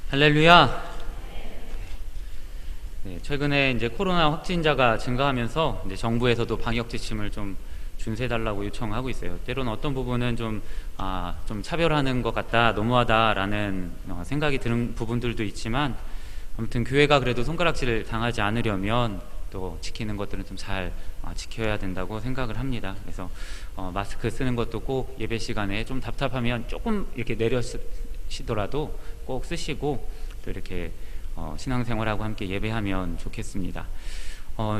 할렐루야. 네, 최근에 이제 코로나 확진자가 증가하면서 이제 정부에서도 방역 지침을 좀 준수해달라고 요청하고 있어요. 때로는 어떤 부분은 좀 차별하는 것 같다, 너무하다라는 생각이 드는 부분들도 있지만, 아무튼 교회가 그래도 손가락질을 당하지 않으려면 또 지키는 것들은 좀 잘 지켜야 된다고 생각을 합니다. 그래서 마스크 쓰는 것도 꼭 예배 시간에 좀 답답하면 조금 이렇게 내려시더라도 꼭 쓰시고 또 이렇게 신앙생활하고 함께 예배하면 좋겠습니다.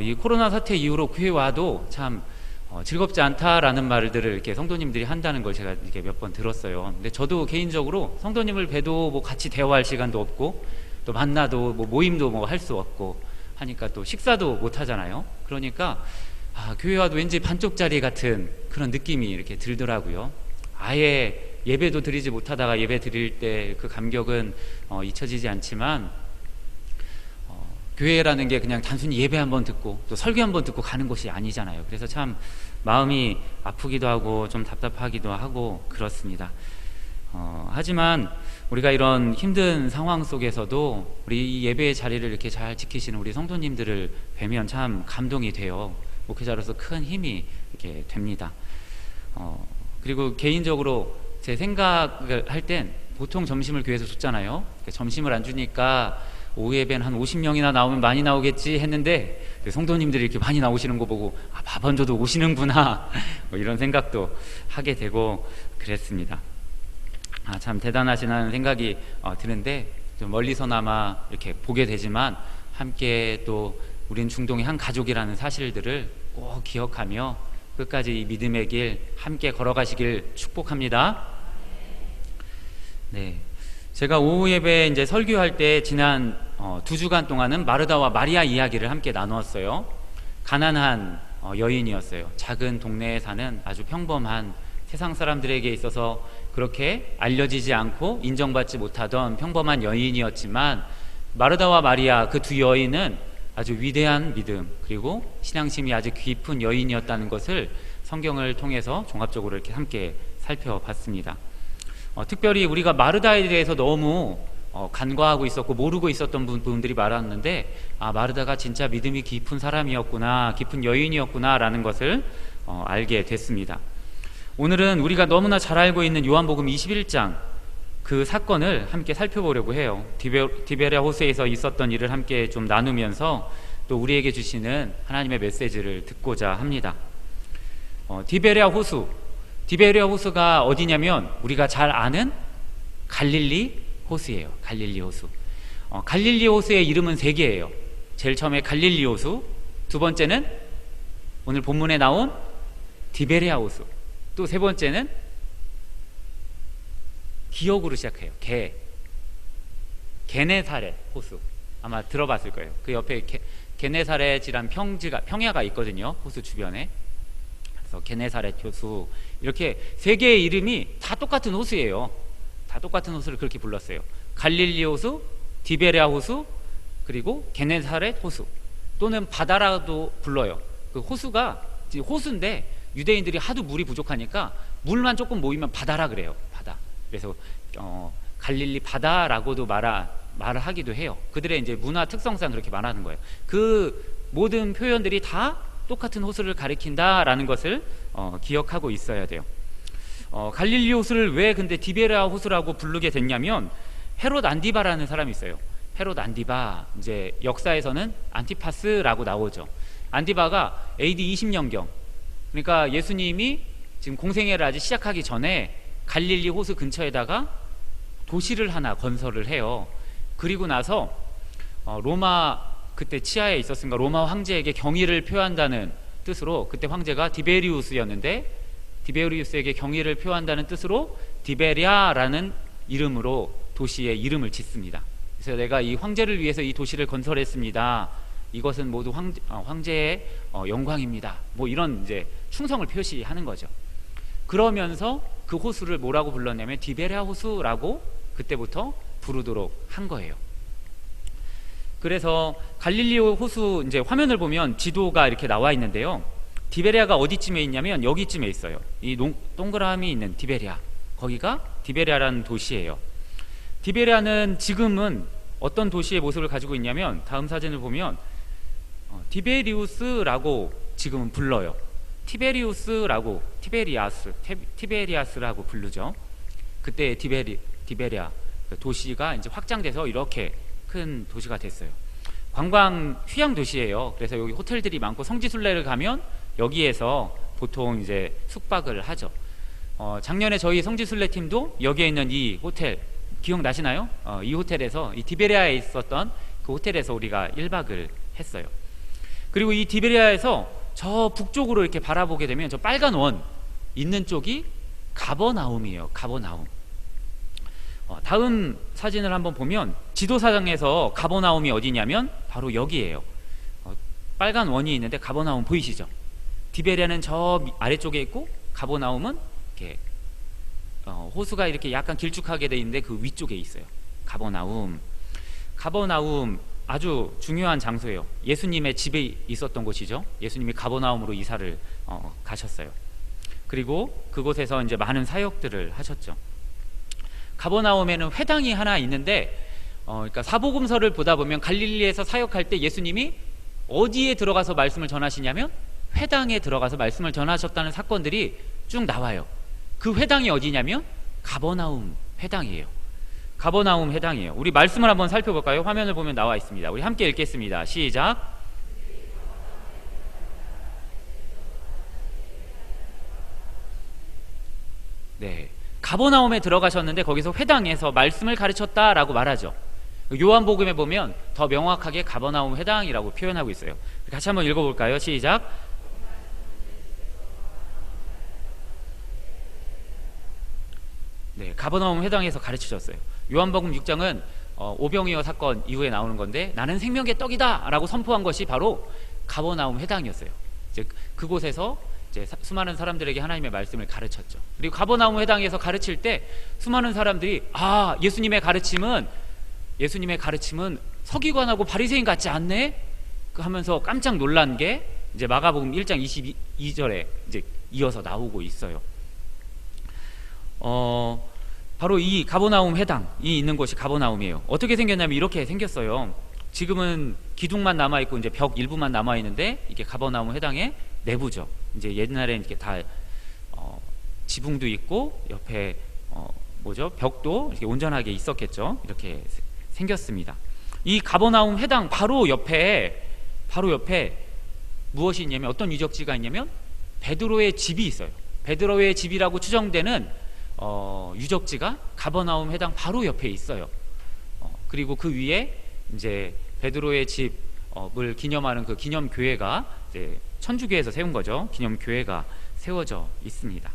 이 코로나 사태 이후로 교회 와도 참 즐겁지 않다라는 말들을 이렇게 성도님들이 한다는 걸 제가 이렇게 몇 번 들었어요. 근데 저도 개인적으로 성도님을 뵈도 뭐 같이 대화할 시간도 없고 또 만나도 뭐 모임도 뭐 할 수 없고 하니까 또 식사도 못 하잖아요. 그러니까 교회 와도 왠지 반쪽짜리 같은 그런 느낌이 이렇게 들더라고요. 아예 예배도 드리지 못하다가 예배 드릴 때 그 감격은 잊혀지지 않지만 교회라는 게 그냥 단순히 예배 한번 듣고 또 설교 한번 듣고 가는 곳이 아니잖아요. 그래서 참 마음이 아프기도 하고 좀 답답하기도 하고 그렇습니다. 하지만 우리가 이런 힘든 상황 속에서도 우리 이 예배의 자리를 이렇게 잘 지키시는 우리 성도님들을 뵈면 참 감동이 돼요. 목회자로서 큰 힘이 이렇게 됩니다. 그리고 개인적으로 제 생각을 할 땐 보통 점심을 교회에서 줬잖아요. 점심을 안 주니까 오후 예배는 한 50명이나 나오면 많이 나오겠지 했는데 성도님들이 이렇게 많이 나오시는 거 보고 밥 안 줘도 오시는구나 뭐 이런 생각도 하게 되고 그랬습니다. 참 대단하시다는 생각이 드는데 좀 멀리서나마 이렇게 보게 되지만 함께 또 우린 중동의 한 가족이라는 사실들을 꼭 기억하며 끝까지 이 믿음의 길 함께 걸어가시길 축복합니다. 네, 제가 오후 예배 이제 설교할 때 지난 2주간 동안은 마르다와 마리아 이야기를 함께 나누었어요. 가난한 여인이었어요. 작은 동네에 사는 아주 평범한 세상 사람들에게 있어서 그렇게 알려지지 않고 인정받지 못하던 평범한 여인이었지만 마르다와 마리아 그 두 여인은 아주 위대한 믿음 그리고 신앙심이 아주 깊은 여인이었다는 것을 성경을 통해서 종합적으로 이렇게 함께 살펴봤습니다. 특별히 우리가 마르다에 대해서 너무 간과하고 있었고 모르고 있었던 분들이 많았는데 마르다가 진짜 믿음이 깊은 사람이었구나, 깊은 여인이었구나 라는 것을 알게 됐습니다. 오늘은 우리가 너무나 잘 알고 있는 요한복음 21장 그 사건을 함께 살펴보려고 해요. 디베랴 호수에서 있었던 일을 함께 좀 나누면서 또 우리에게 주시는 하나님의 메시지를 듣고자 합니다. 디베랴 호수가 어디냐면 우리가 잘 아는 갈릴리 호수예요. 갈릴리 호수. 갈릴리 호수의 이름은 3개예요. 제일 처음에 갈릴리 호수, 두 번째는 오늘 본문에 나온 디베랴 호수, 또 세 번째는 기역으로 시작해요. 게네사렛 호수. 아마 들어봤을 거예요. 그 옆에 게네사렛이란 평야가 있거든요. 호수 주변에. 그래서 게네사렛 호수, 이렇게 3개의 이름이 다 똑같은 호수예요. 다 똑같은 호수를 그렇게 불렀어요. 갈릴리 호수, 디베랴 호수, 그리고 게네사렛 호수, 또는 바다라도 불러요. 그 호수가 호수인데 유대인들이 하도 물이 부족하니까 물만 조금 모이면 바다라 그래요. 바다. 그래서 갈릴리 바다라고도 말을 하기도 해요. 그들의 이제 문화 특성상 그렇게 말하는 거예요. 그 모든 표현들이 다 똑같은 호수를 가리킨다라는 것을 기억하고 있어야 돼요. 갈릴리 호수를 왜 근데 디베랴 호수라고 부르게 됐냐면 헤롯 안디바라는 사람이 있어요. 헤롯 안디바, 이제 역사에서는 안티파스라고 나오죠. 안디바가 AD 20년경, 그러니까 예수님이 지금 공생애를 아직 시작하기 전에 갈릴리 호수 근처에다가 도시를 하나 건설을 해요. 그리고 나서 로마, 그때 치하에 있었으니까 로마 황제에게 경의를 표한다는 뜻으로, 그때 황제가 디베리우스였는데 디베리우스에게 경의를 표한다는 뜻으로 디베랴라는 이름으로 도시의 이름을 짓습니다. 그래서 내가 이 황제를 위해서 이 도시를 건설했습니다. 이것은 모두 황제의 영광입니다. 뭐 이런 이제 충성을 표시하는 거죠. 그러면서 그 호수를 뭐라고 불렀냐면 디베랴 호수라고 그때부터 부르도록 한 거예요. 그래서 갈릴리 호수 이제 화면을 보면 지도가 이렇게 나와 있는데요. 디베랴가 어디쯤에 있냐면 여기쯤에 있어요. 이 동그라미 있는 디베랴, 거기가 디베랴라는 도시예요. 디베랴는 지금은 어떤 도시의 모습을 가지고 있냐면, 다음 사진을 보면 티베리우스라고 지금은 불러요. 티베리우스라고, 티베리아스라고 부르죠. 그때 디베랴 도시가 이제 확장돼서 이렇게 큰 도시가 됐어요. 관광 휴양 도시예요. 그래서 여기 호텔들이 많고, 성지순례를 가면 여기에서 보통 이제 숙박을 하죠. 작년에 저희 성지순례 팀도 여기에 있는 이 호텔 기억나시나요? 이 호텔에서, 이 디베랴에 있었던 그 호텔에서 우리가 1박을 했어요. 그리고 이 디베랴에서 저 북쪽으로 이렇게 바라보게 되면 저 빨간 원 있는 쪽이 가버나움이에요. 가버나움. 다음 사진을 한번 보면 지도사장에서 가버나움이 어디냐면 바로 여기예요. 빨간 원이 있는데 가버나움 보이시죠? 디베랴는 저 아래쪽에 있고, 가버나움은 이렇게 호수가 이렇게 약간 길쭉하게 돼 있는데 그 위쪽에 있어요. 가버나움 아주 중요한 장소예요. 예수님의 집에 있었던 곳이죠. 예수님이 가버나움으로 이사를 가셨어요. 그리고 그곳에서 이제 많은 사역들을 하셨죠. 가버나움에는 회당이 하나 있는데, 그러니까 사복음서를 보다 보면 갈릴리에서 사역할 때 예수님이 어디에 들어가서 말씀을 전하시냐면 회당에 들어가서 말씀을 전하셨다는 사건들이 쭉 나와요. 그 회당이 어디냐면 가버나움 회당이에요. 가버나움 회당이에요. 우리 말씀을 한번 살펴볼까요? 화면을 보면 나와 있습니다. 우리 함께 읽겠습니다. 시작. 네, 가버나움에 들어가셨는데 거기서 회당에서 말씀을 가르쳤다라고 말하죠. 요한복음에 보면 더 명확하게 가버나움 회당이라고 표현하고 있어요. 같이 한번 읽어볼까요? 시작. 네, 가버나움 회당에서 가르치셨어요. 요한복음 6장은 오병이어 사건 이후에 나오는 건데, 나는 생명의 떡이다 라고 선포한 것이 바로 가버나움 회당이었어요. 이제 그곳에서 이제 수많은 사람들에게 하나님의 말씀을 가르쳤죠. 그리고 가버나움 회당에서 가르칠 때 수많은 사람들이 예수님의 가르침은 서기관하고 바리새인 같지 않네? 하면서 깜짝 놀란 게 이제 마가복음 1장 22절에 이제 이어서 나오고 있어요. 바로 이 가버나움 회당이 있는 곳이 가버나움이에요. 어떻게 생겼냐면 이렇게 생겼어요. 지금은 기둥만 남아있고 이제 벽 일부만 남아있는데, 이게 가버나움 회당의 내부죠. 이제 옛날에는 이렇게 다 지붕도 있고 옆에 벽도 이렇게 온전하게 있었겠죠. 이렇게 생겼습니다. 이 가버나움 회당 바로 옆에 무엇이 있냐면, 어떤 유적지가 있냐면 베드로의 집이 있어요. 베드로의 집이라고 추정되는 유적지가 가버나움 회당 바로 옆에 있어요. 그리고 그 위에 이제 베드로의 집을 기념하는 그 기념교회가 이제 천주교에서 세운 거죠. 기념교회가 세워져 있습니다.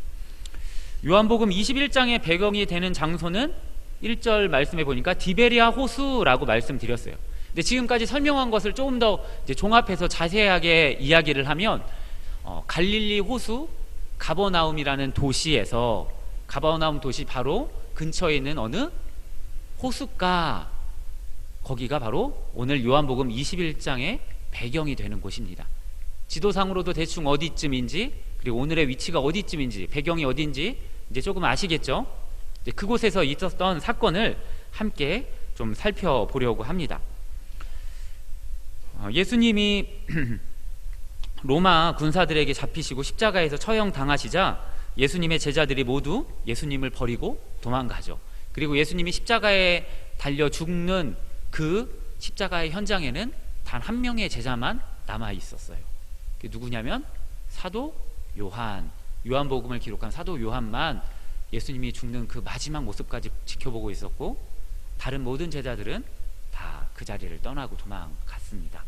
요한복음 21장의 배경이 되는 장소는 1절 말씀해 보니까 디베랴 호수라고 말씀드렸어요. 근데 지금까지 설명한 것을 조금 더 이제 종합해서 자세하게 이야기를 하면, 갈릴리 호수 가버나움이라는 도시에서, 가버나움 도시 바로 근처에 있는 어느 호숫가, 거기가 바로 오늘 요한복음 21장의 배경이 되는 곳입니다. 지도상으로도 대충 어디쯤인지, 그리고 오늘의 위치가 어디쯤인지, 배경이 어딘지 이제 조금 아시겠죠? 그곳에서 있었던 사건을 함께 좀 살펴보려고 합니다. 예수님이 로마 군사들에게 잡히시고 십자가에서 처형당하시자 예수님의 제자들이 모두 예수님을 버리고 도망가죠. 그리고 예수님이 십자가에 달려 죽는 그 십자가의 현장에는 단 한 명의 제자만 남아 있었어요. 그게 누구냐면 사도 요한, 요한복음을 기록한 사도 요한만 예수님이 죽는 그 마지막 모습까지 지켜보고 있었고, 다른 모든 제자들은 다 그 자리를 떠나고 도망갔습니다.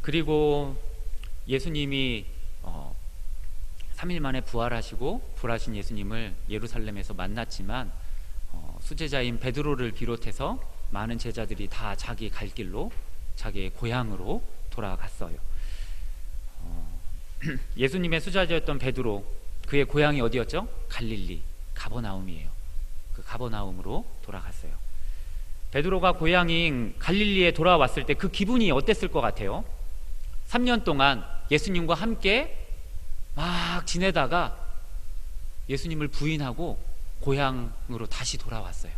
그리고 예수님이 3일 만에 부활하시고 부활하신 예수님을 예루살렘에서 만났지만, 수제자인 베드로를 비롯해서 많은 제자들이 다 자기 갈 길로, 자기의 고향으로 돌아갔어요. 예수님의 수제자였던 베드로, 그의 고향이 어디였죠? 갈릴리, 가버나움이에요. 그 가버나움으로 돌아갔어요. 베드로가 고향인 갈릴리에 돌아왔을 때 그 기분이 어땠을 것 같아요? 3년 동안 예수님과 함께 막 지내다가 예수님을 부인하고 고향으로 다시 돌아왔어요.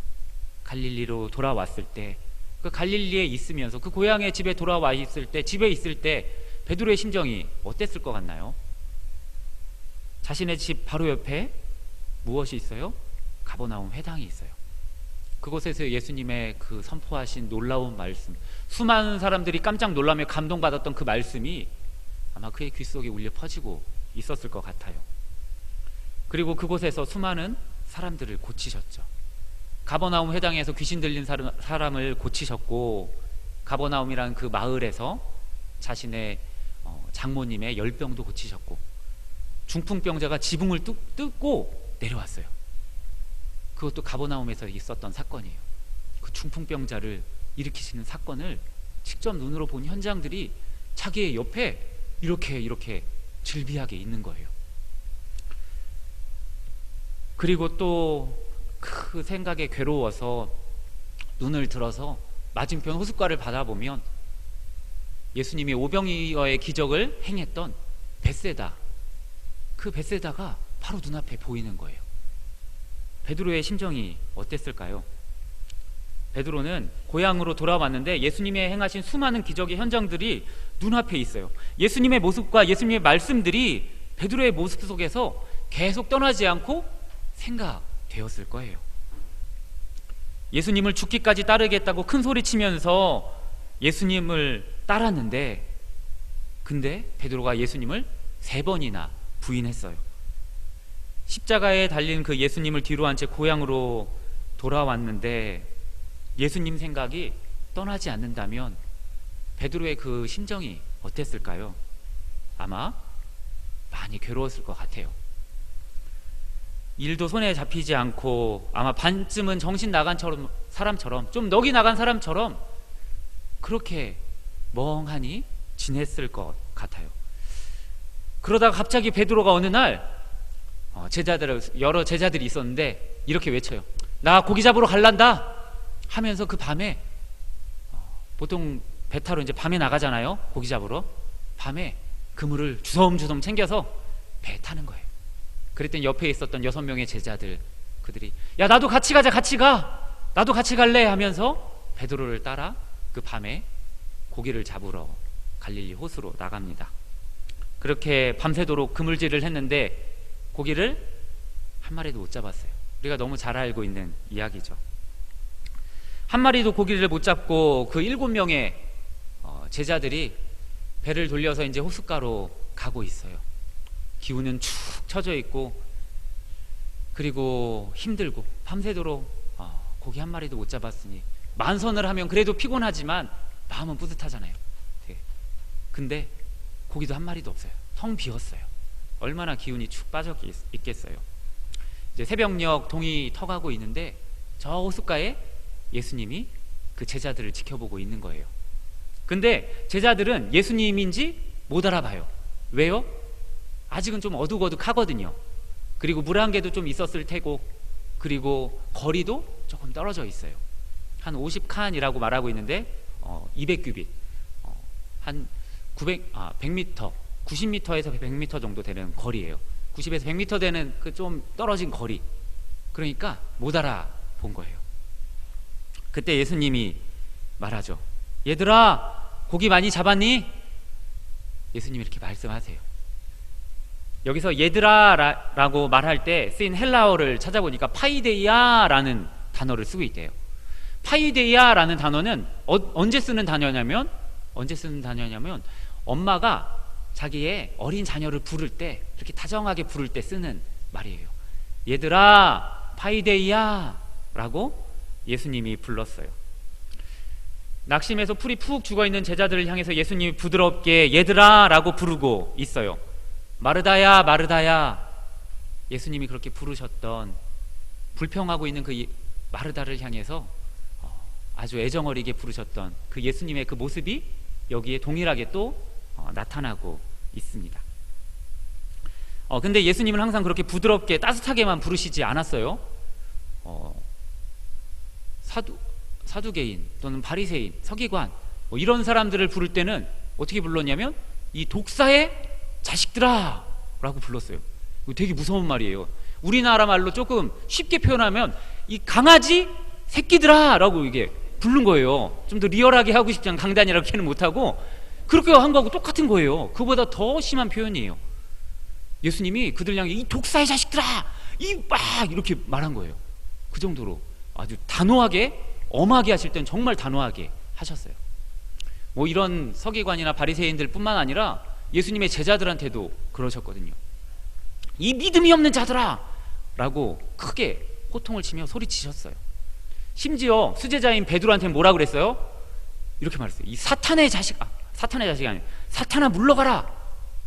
갈릴리로 돌아왔을 때, 그 갈릴리에 있으면서 그 고향의 집에 돌아와 있을 때, 집에 있을 때 베드로의 심정이 어땠을 것 같나요? 자신의 집 바로 옆에 무엇이 있어요? 가버나움 회당이 있어요. 그곳에서 예수님의 그 선포하신 놀라운 말씀, 수많은 사람들이 깜짝 놀라며 감동받았던 그 말씀이 아마 그의 귀 속에 울려 퍼지고 있었을 것 같아요. 그리고 그곳에서 수많은 사람들을 고치셨죠. 가버나움 회당에서 귀신 들린 사람을 고치셨고, 가버나움이라는 그 마을에서 자신의 장모님의 열병도 고치셨고, 중풍병자가 지붕을 뜯고 내려왔어요. 그것도 가버나움에서 있었던 사건이에요. 그 중풍병자를 일으키시는 사건을 직접 눈으로 본 현장들이 자기의 옆에 이렇게 즐비하게 있는 거예요. 그리고 또 그 생각에 괴로워서 눈을 들어서 맞은편 호숫가를 바라보면 예수님이 오병이어의 기적을 행했던 벳세다, 그 벳세다가 바로 눈앞에 보이는 거예요. 베드로의 심정이 어땠을까요? 베드로는 고향으로 돌아왔는데 예수님의 행하신 수많은 기적의 현장들이 눈앞에 있어요. 예수님의 모습과 예수님의 말씀들이 베드로의 모습 속에서 계속 떠나지 않고 생각되었을 거예요. 예수님을 죽기까지 따르겠다고 큰 소리 치면서 예수님을 따랐는데, 근데 베드로가 예수님을 3번이나 부인했어요. 십자가에 달린 그 예수님을 뒤로 한 채 고향으로 돌아왔는데 예수님 생각이 떠나지 않는다면 베드로의 그 심정이 어땠을까요? 아마 많이 괴로웠을 것 같아요. 일도 손에 잡히지 않고 아마 반쯤은 정신 나간 사람처럼, 좀 넋이 나간 사람처럼 그렇게 멍하니 지냈을 것 같아요. 그러다가 갑자기 베드로가 어느 날 여러 제자들이 있었는데 이렇게 외쳐요. 나 고기 잡으러 갈란다 하면서 그 밤에, 보통 배 타러 이제 밤에 나가잖아요. 고기 잡으러. 밤에 그물을 주섬주섬 챙겨서 배에 타는 거예요. 그랬더니 옆에 있었던 6명의 제자들, 그들이 야 나도 같이 가자, 같이 가, 나도 같이 갈래 하면서 베드로를 따라 그 밤에 고기를 잡으러 갈릴리 호수로 나갑니다. 그렇게 밤새도록 그물질을 했는데 고기를 한 마리도 못 잡았어요. 우리가 너무 잘 알고 있는 이야기죠. 한 마리도 고기를 못 잡고 그 7명의 제자들이 배를 돌려서 이제 호숫가로 가고 있어요. 기운은 축 처져 있고, 그리고 힘들고 밤새도록 고기 한 마리도 못 잡았으니 만선을 하면 그래도 피곤하지만 마음은 뿌듯하잖아요. 근데 고기도 한 마리도 없어요. 텅 비었어요. 얼마나 기운이 축 빠져 있겠어요. 이제 새벽녘 동이 터가고 있는데 저 호숫가에 예수님이 그 제자들을 지켜보고 있는 거예요. 근데 제자들은 예수님인지 못 알아봐요. 왜요? 아직은 좀 어둑어둑하거든요. 그리고 물 한 개도 좀 있었을 테고, 그리고 거리도 조금 떨어져 있어요. 한 50칸이라고 말하고 있는데 200규빗, 한 100m, 90m에서 100m 정도 되는 거리예요. 90에서 100m 되는 그 좀 떨어진 거리. 그러니까 못 알아본 거예요. 그때 예수님이 말하죠. 얘들아, 고기 많이 잡았니? 예수님이 이렇게 말씀하세요. 여기서 얘들아 라고 말할 때 쓰인 헬라어를 찾아보니까 파이데이아라는 단어를 쓰고 있대요. 파이데이아라는 단어는 언제 쓰는 단어냐면 엄마가 자기의 어린 자녀를 부를 때, 이렇게 다정하게 부를 때 쓰는 말이에요. 얘들아 파이데이아 라고 예수님이 불렀어요. 낙심해서 풀이 푹 죽어있는 제자들을 향해서 예수님이 부드럽게 얘들아 라고 부르고 있어요. 마르다야 마르다야. 예수님이 그렇게 부르셨던, 불평하고 있는 그 마르다를 향해서 아주 애정어리게 부르셨던 그 예수님의 그 모습이 여기에 동일하게 또 나타나고 있습니다. 근데 예수님은 항상 그렇게 부드럽게 따뜻하게만 부르시지 않았어요. 사두개인 또는 바리새인, 서기관 이런 사람들을 부를 때는 어떻게 불렀냐면 이 독사의 자식들아 라고 불렀어요. 이거 되게 무서운 말이에요. 우리나라 말로 조금 쉽게 표현하면 이 강아지 새끼들아 라고 이게 부른 거예요. 좀 더 리얼하게 하고 싶지 않은 강단이라고는 못하고 그렇게 한 거하고 똑같은 거예요. 그보다 더 심한 표현이에요. 예수님이 그들 향해 이 독사의 자식들아 이 막 이렇게 말한 거예요. 그 정도로 아주 단호하게, 엄하게 하실 땐 정말 단호하게 하셨어요. 뭐 이런 서기관이나 바리새인들 뿐만 아니라 예수님의 제자들한테도 그러셨거든요. 이 믿음이 없는 자들아 라고 크게 호통을 치며 소리치셨어요. 심지어 수제자인 베드로한테는 뭐라 그랬어요? 이렇게 말했어요. 이 사탄의 자식이 아니에요. 사탄아 물러가라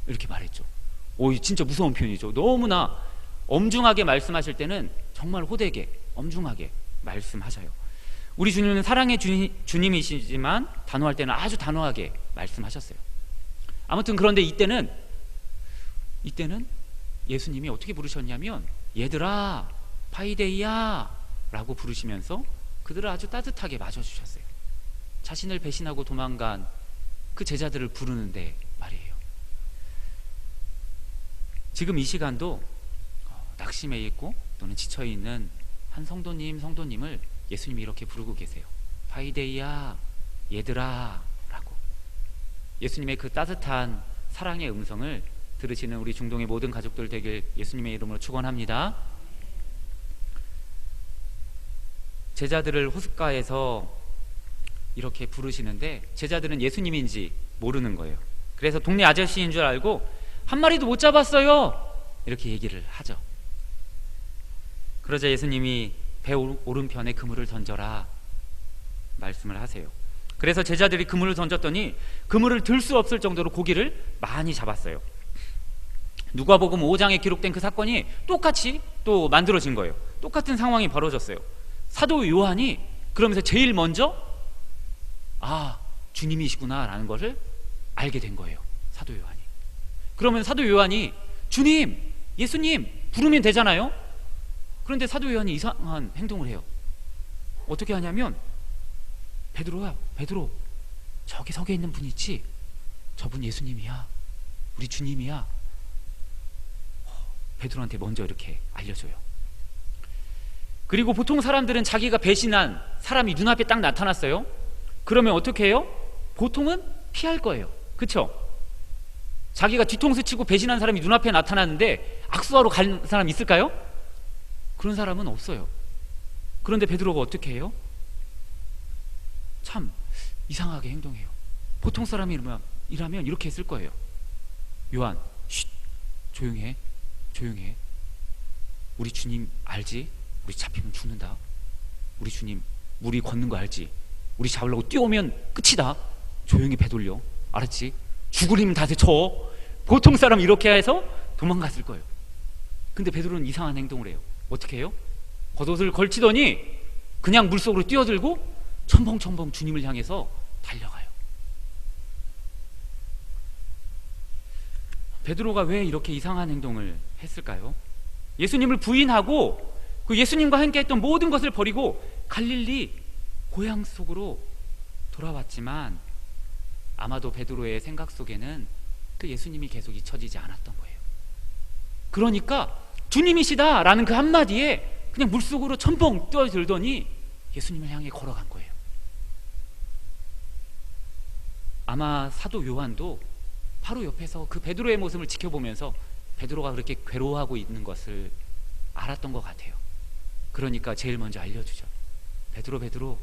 이렇게 말했죠. 오, 진짜 무서운 표현이죠. 너무나 엄중하게 말씀하실 때는 정말 호되게 엄중하게 말씀하셔요. 우리 주님은 사랑의 주님이시지만 단호할 때는 아주 단호하게 말씀하셨어요. 아무튼 그런데 이때는 예수님이 어떻게 부르셨냐면 얘들아 파이데이야 라고 부르시면서 그들을 아주 따뜻하게 맞아주셨어요. 자신을 배신하고 도망간 그 제자들을 부르는데 말이에요. 지금 이 시간도 낙심해 있고 또는 지쳐있는 한 성도님을 예수님이 이렇게 부르고 계세요. 파이데이야 얘들아 라고. 예수님의 그 따뜻한 사랑의 음성을 들으시는 우리 중동의 모든 가족들 되길 예수님의 이름으로 축원합니다. 제자들을 호숫가에서 이렇게 부르시는데 제자들은 예수님인지 모르는 거예요. 그래서 동네 아저씨인 줄 알고 한 마리도 못 잡았어요 이렇게 얘기를 하죠. 그러자 예수님이 배 오른편에 그물을 던져라 말씀을 하세요. 그래서 제자들이 그물을 던졌더니 그물을 들 수 없을 정도로 고기를 많이 잡았어요. 누가복음 5장에 기록된 그 사건이 똑같이 또 만들어진 거예요. 똑같은 상황이 벌어졌어요. 사도 요한이 그러면서 제일 먼저 주님이시구나 라는 것을 알게 된 거예요. 사도 요한이. 그러면 사도 요한이 주님, 예수님 부르면 되잖아요. 그런데 사도 요한이 이상한 행동을 해요. 어떻게 하냐면 베드로야, 베드로 저기 서게 있는 분 있지? 저분 예수님이야. 우리 주님이야. 베드로한테 먼저 이렇게 알려줘요. 그리고 보통 사람들은 자기가 배신한 사람이 눈앞에 딱 나타났어요. 그러면 어떻게 해요? 보통은 피할 거예요. 그쵸? 자기가 뒤통수 치고 배신한 사람이 눈앞에 나타났는데 악수하러 갈 사람 있을까요? 그런 사람은 없어요. 그런데 베드로가 어떻게 해요? 참 이상하게 행동해요. 보통 사람이라면 이렇게 했을 거예요. 요한, 쉿, 조용해. 우리 주님 알지? 우리 잡히면 죽는다. 우리 주님 물이 걷는 거 알지? 우리 잡으려고 뛰어오면 끝이다. 조용히 배 돌려. 알았지? 죽을 힘은 다 쳐. 보통 사람 이렇게 해서 도망갔을 거예요. 근데 베드로는 이상한 행동을 해요. 어떻게 해요? 겉옷을 걸치더니 그냥 물속으로 뛰어들고 첨벙첨벙 주님을 향해서 달려가요. 베드로가 왜 이렇게 이상한 행동을 했을까요? 예수님을 부인하고 그 예수님과 함께 했던 모든 것을 버리고 갈릴리 고향 속으로 돌아왔지만 아마도 베드로의 생각 속에는 그 예수님이 계속 잊혀지지 않았던 거예요. 그러니까 주님이시다 라는 그 한마디에 그냥 물속으로 첨벙 뛰어들더니 예수님을 향해 걸어간 거예요. 아마 사도 요한도 바로 옆에서 그 베드로의 모습을 지켜보면서 베드로가 그렇게 괴로워하고 있는 것을 알았던 것 같아요. 그러니까 제일 먼저 알려주죠. 베드로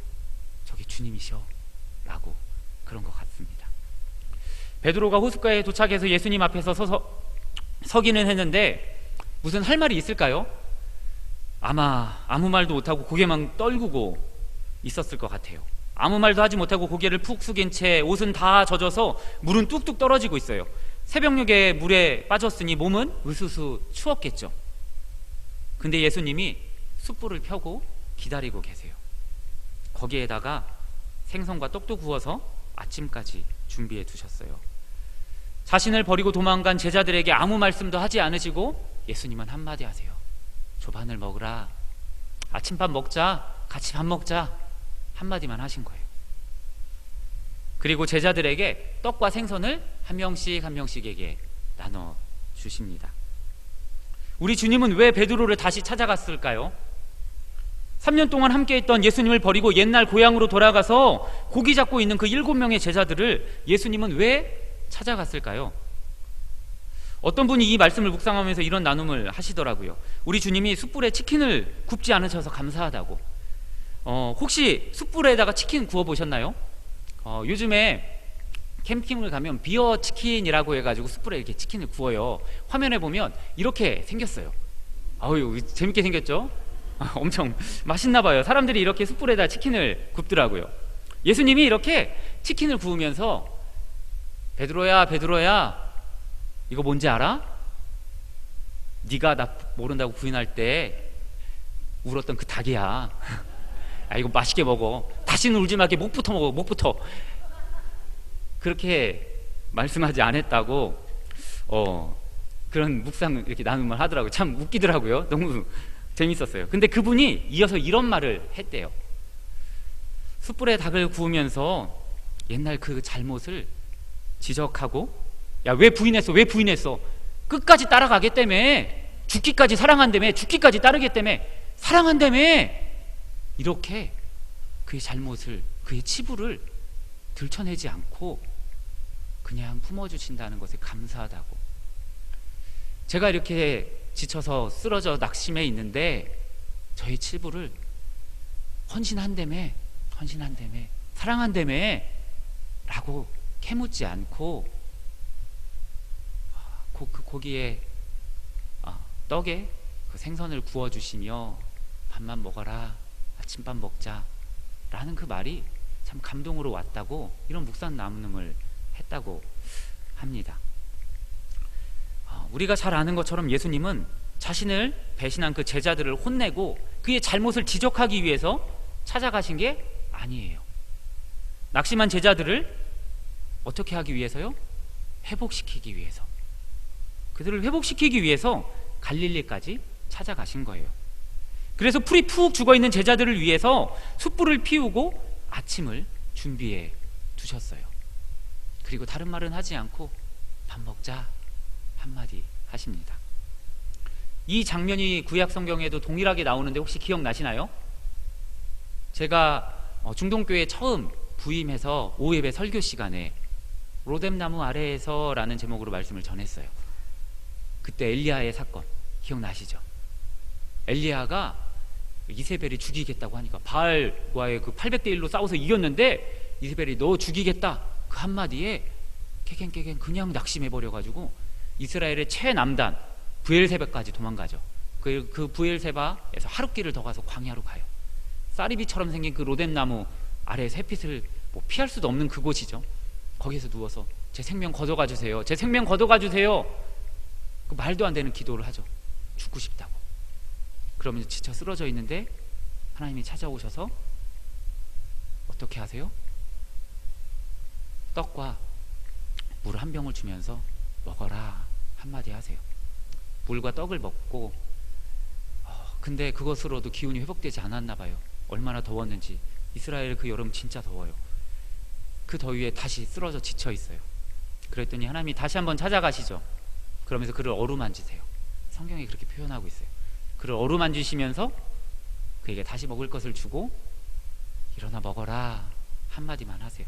저기 주님이셔 라고. 그런 것 같습니다. 베드로가 호숫가에 도착해서 예수님 앞에서 서기는 했는데 무슨 할 말이 있을까요? 아마 아무 말도 못하고 고개만 떨구고 있었을 것 같아요. 아무 말도 하지 못하고 고개를 푹 숙인 채 옷은 다 젖어서 물은 뚝뚝 떨어지고 있어요. 새벽녘에 물에 빠졌으니 몸은 으스스 추웠겠죠. 근데 예수님이 숯불을 펴고 기다리고 계세요. 거기에다가 생선과 떡도 구워서 아침까지 준비해 두셨어요. 자신을 버리고 도망간 제자들에게 아무 말씀도 하지 않으시고 예수님은 한마디 하세요. 조반을 먹으라. 아침밥 먹자. 같이 밥 먹자. 한마디만 하신 거예요. 그리고 제자들에게 떡과 생선을 한 명씩에게 나눠 주십니다. 우리 주님은 왜 베드로를 다시 찾아갔을까요? 3년 동안 함께 했던 예수님을 버리고 옛날 고향으로 돌아가서 고기 잡고 있는 그 7명의 제자들을 예수님은 왜 찾아갔을까요? 어떤 분이 이 말씀을 묵상하면서 이런 나눔을 하시더라고요. 우리 주님이 숯불에 치킨을 굽지 않으셔서 감사하다고. 혹시 숯불에다가 치킨 구워 보셨나요? 요즘에 캠핑을 가면 비어 치킨이라고 해가지고 숯불에 이렇게 치킨을 구워요. 화면에 보면 이렇게 생겼어요. 아유, 재밌게 생겼죠? 엄청 맛있나 봐요. 사람들이 이렇게 숯불에다 치킨을 굽더라고요. 예수님이 이렇게 치킨을 구우면서 베드로야, 베드로야, 이거 뭔지 알아? 네가 나 모른다고 부인할 때 울었던 그 닭이야. 이거 맛있게 먹어. 다시는 울지 말게. 목부터 먹어, 목부터. 그렇게 말씀하지 않았다고 그런 묵상 이렇게 나눔을 하더라고요. 참 웃기더라고요. 너무 재밌었어요. 근데 그분이 이어서 이런 말을 했대요. 숯불에 닭을 구우면서 옛날 그 잘못을 지적하고, 야, 왜 부인했어? 왜 부인했어? 끝까지 따라가겠다며. 죽기까지 사랑한다며. 죽기까지 따르겠다며. 사랑한다며. 이렇게 그의 잘못을, 그의 치부를 들춰내지 않고 그냥 품어주신다는 것에 감사하다고. 제가 이렇게 지쳐서 쓰러져 낙심해 있는데 저의 치부를 헌신한다며, 사랑한다며 라고 캐묻지 않고 그 고기에 떡에 그 생선을 구워주시며 밥만 먹어라, 아침밥 먹자 라는 그 말이 참 감동으로 왔다고, 이런 묵상 나눔을 했다고 합니다. 우리가 잘 아는 것처럼 예수님은 자신을 배신한 그 제자들을 혼내고 그의 잘못을 지적하기 위해서 찾아가신 게 아니에요. 낙심한 제자들을 어떻게 하기 위해서요? 회복시키기 위해서. 그들을 회복시키기 위해서 갈릴리까지 찾아가신 거예요. 그래서 풀이 푹 죽어있는 제자들을 위해서 숯불을 피우고 아침을 준비해 두셨어요. 그리고 다른 말은 하지 않고 밥 먹자 한마디 하십니다. 이 장면이 구약 성경에도 동일하게 나오는데 혹시 기억나시나요? 제가 중동교회에 처음 부임해서 오예배 설교 시간에 로뎀나무 아래에서 라는 제목으로 말씀을 전했어요. 그때 엘리야의 사건 기억나시죠? 엘리야가 이세벨이 죽이겠다고 하니까, 바알과의 그 800대 1로 싸워서 이겼는데 이세벨이 너 죽이겠다 그 한마디에 깨갱 그냥 낙심해버려가지고 이스라엘의 최남단 브엘세바까지 도망가죠. 그 브엘세바에서 하룻길을 더 가서 광야로 가요. 쌀이비처럼 생긴 그 로뎀나무 아래 햇빛을 피할 수도 없는 그곳이죠. 거기서 누워서 제 생명 걷어가 주세요, 제 생명 걷어가 주세요. 그 말도 안 되는 기도를 하죠. 죽고 싶다고. 그러면서 지쳐 쓰러져 있는데 하나님이 찾아오셔서 어떻게 하세요? 떡과 물 한 병을 주면서 먹어라 한마디 하세요. 물과 떡을 먹고 근데 그것으로도 기운이 회복되지 않았나 봐요. 얼마나 더웠는지. 이스라엘 그 여름 진짜 더워요. 그 더위에 다시 쓰러져 지쳐 있어요. 그랬더니 하나님이 다시 한번 찾아가시죠. 그러면서 그를 어루만지세요. 성경이 그렇게 표현하고 있어요. 그를 어루만지시면서 그에게 다시 먹을 것을 주고 일어나 먹어라 한마디만 하세요.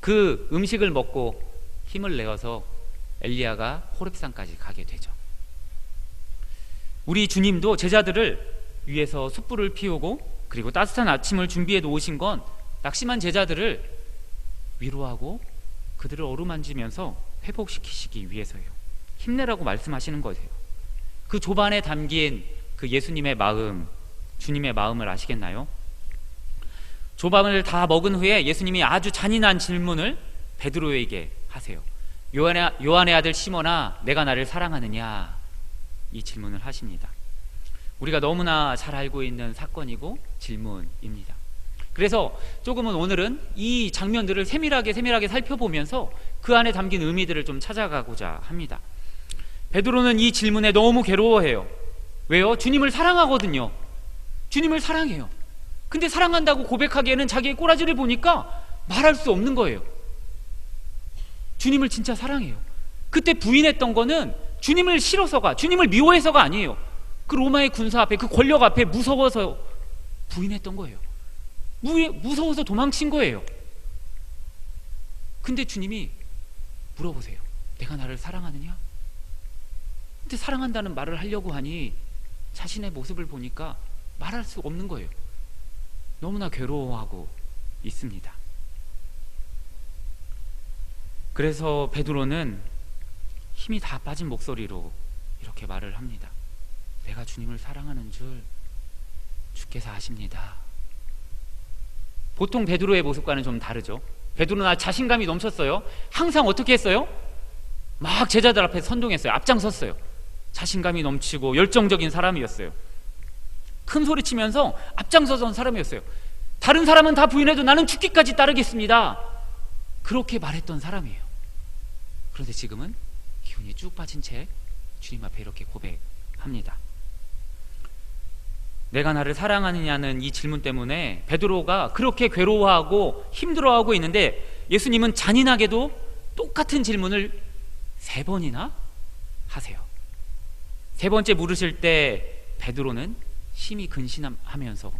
그 음식을 먹고 힘을 내어서 엘리야가 호렙산까지 가게 되죠. 우리 주님도 제자들을 위해서 숯불을 피우고 그리고 따뜻한 아침을 준비해 놓으신 건 낙심한 제자들을 위로하고 그들을 어루만지면서 회복시키시기 위해서예요. 힘내라고 말씀하시는 거예요. 그 조반에 담긴 그 예수님의 마음, 주님의 마음을 아시겠나요? 조반을 다 먹은 후에 예수님이 아주 잔인한 질문을 베드로에게 하세요. 요한의 아들 시몬아, 내가 나를 사랑하느냐? 이 질문을 하십니다. 우리가 너무나 잘 알고 있는 사건이고 질문입니다. 그래서 조금은 오늘은 이 장면들을 세밀하게 살펴보면서 그 안에 담긴 의미들을 좀 찾아가고자 합니다. 베드로는 이 질문에 너무 괴로워해요. 왜요? 주님을 사랑하거든요. 주님을 사랑해요. 근데 사랑한다고 고백하기에는 자기의 꼬라지를 보니까 말할 수 없는 거예요. 주님을 진짜 사랑해요. 그때 부인했던 거는 주님을 싫어서가, 주님을 미워해서가 아니에요. 그 로마의 군사 앞에, 그 권력 앞에 무서워서 부인했던 거예요. 무서워서 도망친 거예요. 근데 주님이 물어보세요. 내가 나를 사랑하느냐? 근데 사랑한다는 말을 하려고 하니 자신의 모습을 보니까 말할 수 없는 거예요. 너무나 괴로워하고 있습니다. 그래서 베드로는 힘이 다 빠진 목소리로 이렇게 말을 합니다. 내가 주님을 사랑하는 줄 주께서 아십니다. 보통 베드로의 모습과는 좀 다르죠. 베드로는 자신감이 넘쳤어요. 항상 어떻게 했어요? 막 제자들 앞에 선동했어요. 앞장섰어요. 자신감이 넘치고 열정적인 사람이었어요. 큰 소리 치면서 앞장서던 사람이었어요. 다른 사람은 다 부인해도 나는 죽기까지 따르겠습니다. 그렇게 말했던 사람이에요. 그런데 지금은 기운이 쭉 빠진 채 주님 앞에 이렇게 고백합니다. 내가 나를 사랑하느냐는 이 질문 때문에 베드로가 그렇게 괴로워하고 힘들어하고 있는데 예수님은 잔인하게도 똑같은 질문을 3번이나 하세요. 3번째 물으실 때 베드로는 심히 근심하면서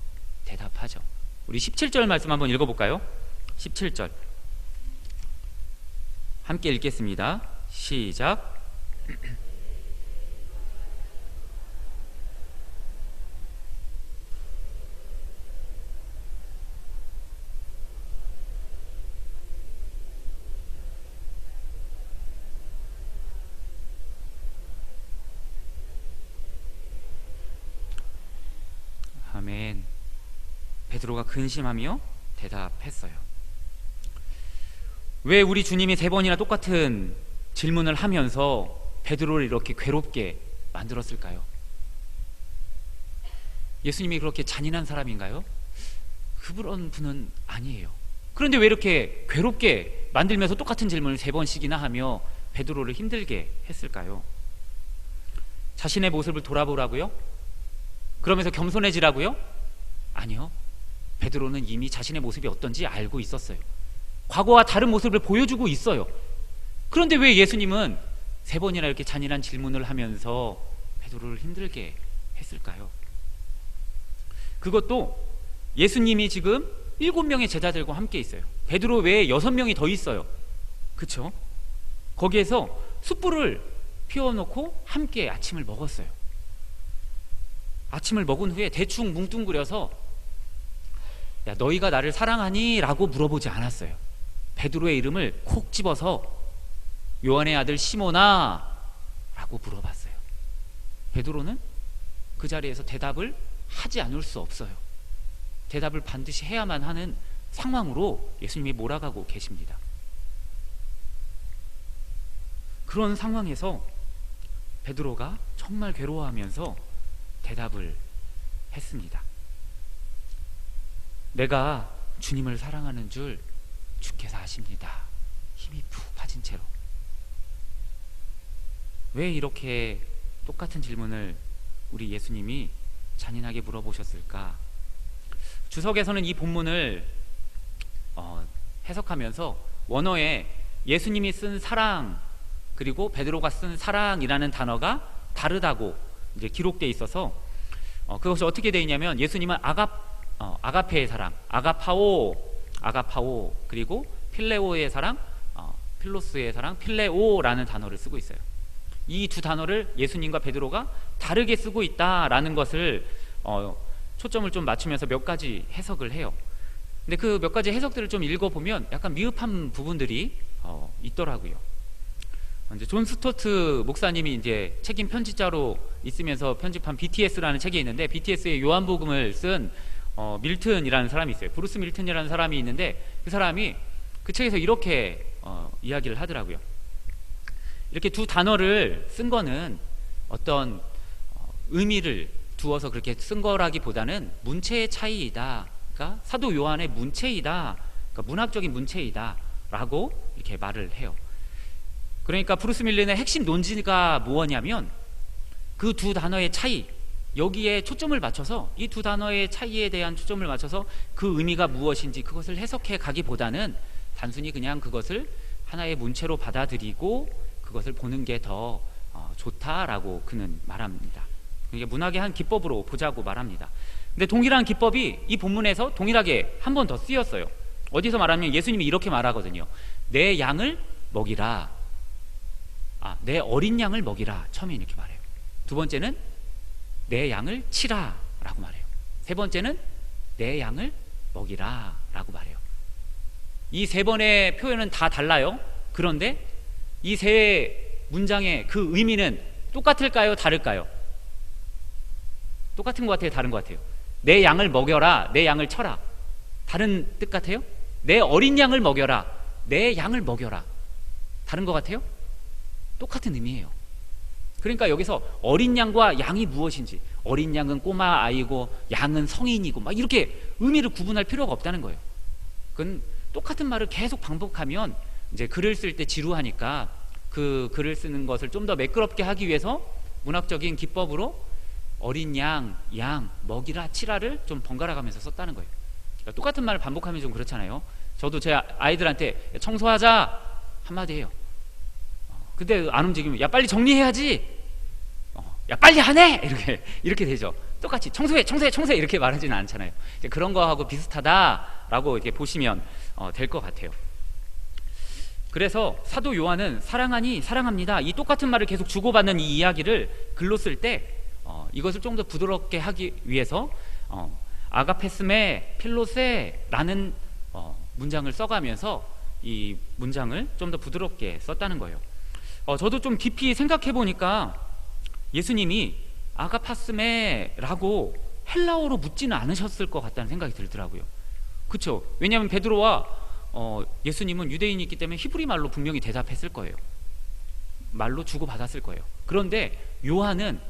대답하죠. 우리 17절 말씀 한번 읽어볼까요? 17절 함께 읽겠습니다. 시작. 아멘. 베드로가 근심하며 대답했어요. 왜 우리 주님이 3번이나 똑같은 질문을 하면서 베드로를 이렇게 괴롭게 만들었을까요? 예수님이 그렇게 잔인한 사람인가요? 그런 분은 아니에요. 그런데 왜 이렇게 괴롭게 만들면서 똑같은 질문을 3번씩이나 하며 베드로를 힘들게 했을까요? 자신의 모습을 돌아보라고요? 그러면서 겸손해지라고요? 아니요. 베드로는 이미 자신의 모습이 어떤지 알고 있었어요. 과거와 다른 모습을 보여주고 있어요. 그런데 왜 예수님은 3번이나 이렇게 잔인한 질문을 하면서 베드로를 힘들게 했을까요? 그것도 예수님이 지금 7명의 제자들과 함께 있어요. 베드로 외에 6명이 더 있어요. 그쵸? 거기에서 숯불을 피워놓고 함께 아침을 먹었어요. 아침을 먹은 후에 대충 뭉뚱그려서 야, 너희가 나를 사랑하니? 라고 물어보지 않았어요. 베드로의 이름을 콕 집어서 요한의 아들 시몬아 라고 물어봤어요. 베드로는 그 자리에서 대답을 하지 않을 수 없어요. 대답을 반드시 해야만 하는 상황으로 예수님이 몰아가고 계십니다. 그런 상황에서 베드로가 정말 괴로워하면서 대답을 했습니다. 내가 주님을 사랑하는 줄 주께서 아십니다. 힘이 푹 빠진 채로. 왜 이렇게 똑같은 질문을 우리 예수님이 잔인하게 물어보셨을까? 주석에서는 이 본문을 해석하면서 원어에 예수님이 쓴 사랑 그리고 베드로가 쓴 사랑이라는 단어가 다르다고 이제 기록되어 있어서 그것이 어떻게 되어 있냐면 예수님은 아가페의 사랑, 아가파오 그리고 필레오의 사랑, 필로스의 사랑, 필레오라는 단어를 쓰고 있어요. 이 두 단어를 예수님과 베드로가 다르게 쓰고 있다라는 것을 초점을 좀 맞추면서 몇 가지 해석을 해요. 근데 그 몇 가지 해석들을 좀 읽어보면 약간 미흡한 부분들이 있더라고요. 이제 존 스토트 목사님이 이제 책임 편집자로 있으면서 편집한 BTS라는 책이 있는데 BTS의 요한복음을 쓴 밀튼이라는 사람이 있어요. 브루스 밀튼이라는 사람이 있는데 그 사람이 그 책에서 이렇게 이야기를 하더라고요. 이렇게 두 단어를 쓴 거는 어떤 의미를 두어서 그렇게 쓴 거라기보다는 문체의 차이이다. 그러니까 사도 요한의 문체이다. 그러니까 문학적인 문체이다 라고 이렇게 말을 해요. 그러니까 브루스 밀튼의 핵심 논지가 무엇이냐면 그 두 단어의 차이, 여기에 초점을 맞춰서 이 두 단어의 차이에 대한 초점을 맞춰서 그 의미가 무엇인지 그것을 해석해 가기보다는 단순히 그냥 그것을 하나의 문체로 받아들이고 그것을 보는 게 더 좋다라고 그는 말합니다. 이게 문학의 한 기법으로 보자고 말합니다. 근데 동일한 기법이 이 본문에서 동일하게 한 번 더 쓰였어요. 어디서 말하면 예수님이 이렇게 말하거든요. 내 양을 먹이라. 내 어린 양을 먹이라. 처음에 이렇게 말해요. 두 번째는 내 양을 치라 라고 말해요. 세 번째는 내 양을 먹이라 라고 말해요. 이 세 번의 표현은 다 달라요. 그런데 이 세 문장의 그 의미는 똑같을까요? 다를까요? 똑같은 것 같아요? 다른 것 같아요? 내 양을 먹여라, 내 양을 쳐라. 다른 뜻 같아요? 내 어린 양을 먹여라, 내 양을 먹여라. 다른 것 같아요? 똑같은 의미예요. 그러니까 여기서 어린 양과 양이 무엇인지, 어린 양은 꼬마 아이고 양은 성인이고 막 이렇게 의미를 구분할 필요가 없다는 거예요. 그건 똑같은 말을 계속 반복하면 이제 글을 쓸 때 지루하니까 그 글을 쓰는 것을 좀 더 매끄럽게 하기 위해서 문학적인 기법으로 어린 양, 먹이라, 치라를 좀 번갈아 가면서 썼다는 거예요. 그러니까 똑같은 말을 반복하면 좀 그렇잖아요. 저도 제 아이들한테 청소하자 한마디 해요. 근데 안 움직이면 야 빨리 정리해야지, 야 빨리 하네, 이렇게 되죠. 똑같이 청소해 이렇게 말하지는 않잖아요. 그런 거하고 비슷하다라고 이렇게 보시면 될 것 같아요. 그래서 사도 요한은 사랑하니 사랑합니다, 이 똑같은 말을 계속 주고받는 이 이야기를 글로 쓸 때 이것을 좀 더 부드럽게 하기 위해서 아가페스메 필로세라는 문장을 써가면서 이 문장을 좀 더 부드럽게 썼다는 거예요. 저도 좀 깊이 생각해 보니까 예수님이 아가파스메라고 헬라어로 묻지는 않으셨을 것 같다는 생각이 들더라고요. 그렇죠? 왜냐하면 베드로와 예수님은 유대인이 있기 때문에 히브리 말로 분명히 대답했을 거예요. 말로 주고받았을 거예요. 그런데 요한은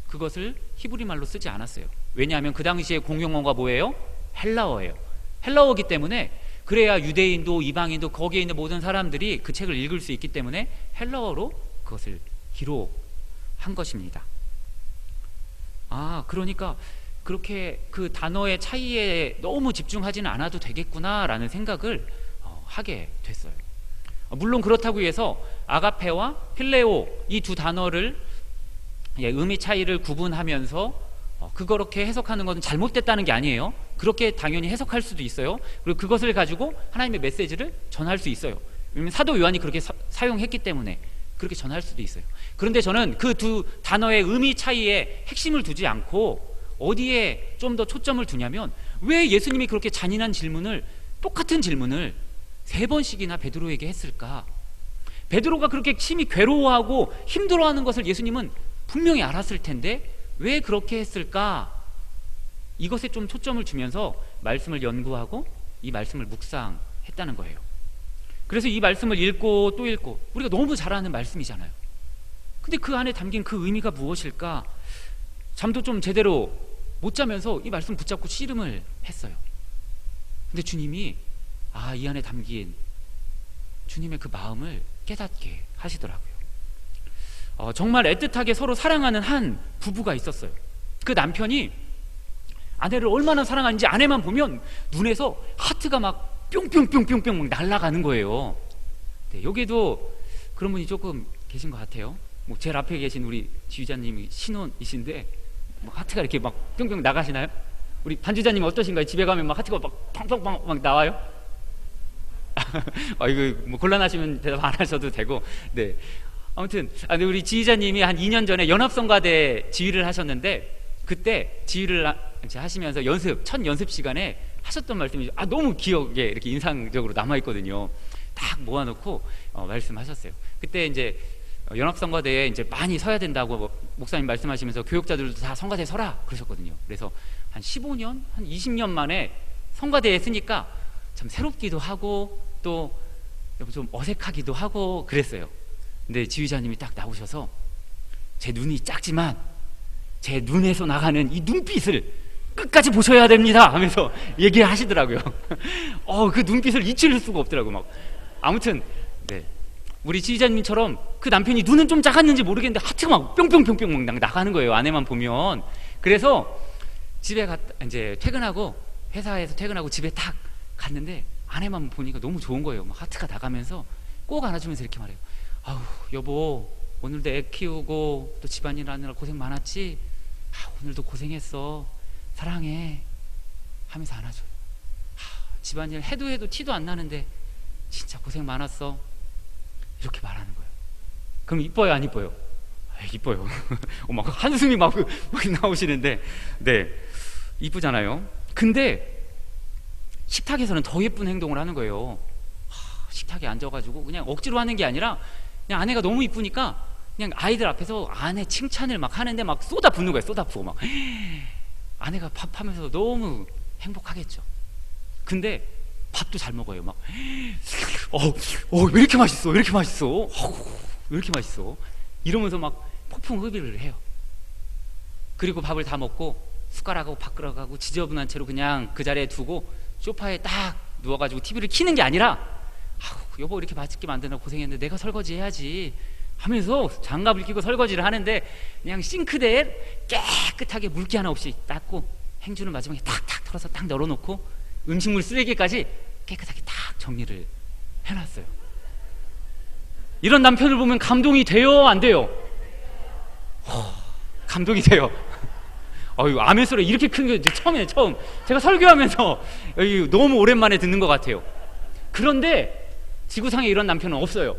그것을 히브리 말로 쓰지 않았어요. 왜냐하면 그 당시에 공용어가 뭐예요? 헬라어예요. 헬라어이기 때문에, 그래야 유대인도 이방인도 거기에 있는 모든 사람들이 그 책을 읽을 수 있기 때문에 헬라어로 그것을 기록한 것입니다. 그러니까 그렇게 그 단어의 차이에 너무 집중하지는 않아도 되겠구나라는 생각을 하게 됐어요. 물론 그렇다고 해서 아가페와 필레오 이 두 단어를 의미 차이를 구분하면서 그렇게 해석하는 것은 잘못됐다는 게 아니에요. 그렇게 당연히 해석할 수도 있어요. 그리고 그것을 가지고 하나님의 메시지를 전할 수 있어요. 왜냐하면 사도 요한이 그렇게 사용했기 때문에 그렇게 전할 수도 있어요. 그런데 저는 그 두 단어의 의미 차이에 핵심을 두지 않고 어디에 좀 더 초점을 두냐면, 왜 예수님이 그렇게 잔인한 질문을, 똑같은 질문을 3번씩이나 베드로에게 했을까? 베드로가 그렇게 심히 괴로워하고 힘들어하는 것을 예수님은 분명히 알았을 텐데 왜 그렇게 했을까? 이것에 좀 초점을 주면서 말씀을 연구하고 이 말씀을 묵상했다는 거예요. 그래서 이 말씀을 읽고 또 읽고, 우리가 너무 잘 아는 말씀이잖아요. 근데 그 안에 담긴 그 의미가 무엇일까? 잠도 좀 제대로 못 자면서 이 말씀 붙잡고 씨름을 했어요. 근데 주님이 이 안에 담긴 주님의 그 마음을 깨닫게 하시더라고요. 정말 애틋하게 서로 사랑하는 한 부부가 있었어요. 그 남편이 아내를 얼마나 사랑하는지 아내만 보면 눈에서 하트가 막 뿅뿅뿅뿅뿅 막 날아가는 거예요. 네, 여기도 그런 분이 조금 계신 것 같아요. 제일 앞에 계신 우리 지휘자님이 신혼이신데 하트가 이렇게 막 뿅뿅 나가시나요? 우리 반주자님 어떠신가요? 집에 가면 막 하트가 막 팡팡팡 막 나와요? 이거 곤란하시면 대답 안 하셔도 되고. 네. 아무튼 우리 지휘자님이 한 2년 전에 연합성가대 지휘를 하셨는데, 그때 지휘를 하시면서 첫 연습 시간에 하셨던 말씀이 너무 기억에 이렇게 인상적으로 남아있거든요. 딱 모아놓고 말씀하셨어요. 그때 이제 연합성가대에 이제 많이 서야 된다고 목사님 말씀하시면서 교육자들도 다 성가대에 서라 그러셨거든요. 그래서 한 15년, 한 20년 만에 성가대에 서니까 참 새롭기도 하고 또 좀 어색하기도 하고 그랬어요. 근데 지휘자님이 딱 나오셔서 제 눈이 작지만 제 눈에서 나가는 이 눈빛을 끝까지 보셔야 됩니다 하면서 얘기하시더라고요. 그 눈빛을 잊힐 수가 없더라고요. 아무튼 네, 우리 지휘자님처럼 그 남편이 눈은 좀 작았는지 모르겠는데 하트가 막 뿅뿅뿅뿅 막 나가는 거예요, 아내만 보면. 그래서 집에 이제 퇴근하고, 회사에서 퇴근하고 집에 딱 갔는데 아내만 보니까 너무 좋은 거예요. 막 하트가 나가면서 꼭 안아주면서 이렇게 말해요. 여보 오늘도 애 키우고 또 집안일 하느라 고생 많았지? 오늘도 고생했어, 사랑해 하면서 안아줘요. 집안일 해도 티도 안 나는데 진짜 고생 많았어, 이렇게 말하는 거예요. 그럼 이뻐요, 안 이뻐요? 이뻐요. 막 한숨이 막 나오시는데, 네, 이쁘잖아요. 근데 식탁에서는 더 예쁜 행동을 하는 거예요. 식탁에 앉아가지고 그냥 억지로 하는 게 아니라 그냥 아내가 너무 이쁘니까 그냥 아이들 앞에서 아내 칭찬을 막 하는데 막 쏟아붓는 거예요. 쏟아부어 막. 아내가 밥하면서 너무 행복하겠죠. 근데 밥도 잘 먹어요. 막 왜 이렇게 맛있어, 왜 이렇게 맛있어, 왜 이렇게 맛있어, 이러면서 막 폭풍 흡입을 해요. 그리고 밥을 다 먹고 숟가락하고 밥그릇하고 지저분한 채로 그냥 그 자리에 두고 소파에 딱 누워가지고 TV를 켜는 게 아니라, 여보 이렇게 맛있게 만드느라 고생했는데 내가 설거지 해야지 하면서 장갑을 끼고 설거지를 하는데 그냥 싱크대에 깨끗하게 물기 하나 없이 닦고 행주는 마지막에 탁탁 털어서 딱 널어놓고 음식물 쓰레기까지 깨끗하게 딱 정리를 해놨어요. 이런 남편을 보면 감동이 돼요, 안 돼요? 감동이 돼요. 아멘 소리 이렇게 큰 게 처음 제가 설교하면서 너무 오랜만에 듣는 것 같아요. 그런데 지구상에 이런 남편은 없어요.